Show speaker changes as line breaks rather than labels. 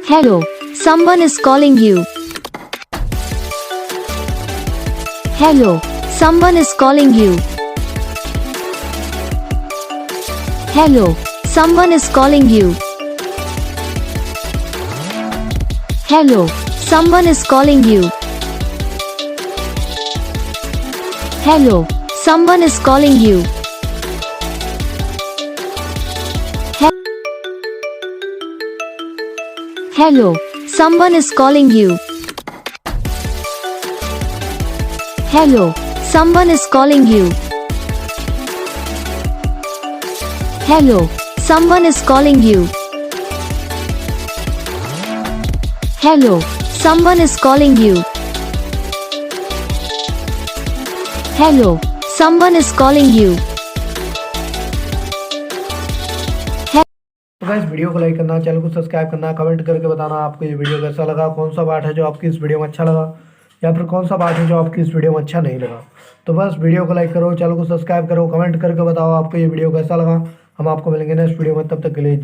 Hello, someone is calling you. Hello, someone is calling you. Hello, someone is calling you. Hello, someone is calling you. Hello, someone is calling you. Hello, someone is calling you. Hello, someone is calling you. Hello, someone is calling you. Hello, someone is calling you. Hello, someone is calling you.
तो guys video को like करना, channel को subscribe करना, comment करके बताना आपको ये video कैसा लगा, कौन सा पार्ट है जो आपकी इस वीडियो में अच्छा लगा या फिर कौन सा पार्ट है जो आपकी इस वीडियो में अच्छा नहीं लगा। तो बस वीडियो को लाइक करो, चैनल को सब्सक्राइब करो, कमेंट करके बताओ आपको ये वीडियो कैसा लगा। हम आपको मिलेंगे नेक्स्ट वीडियो में, तब तक के लिए।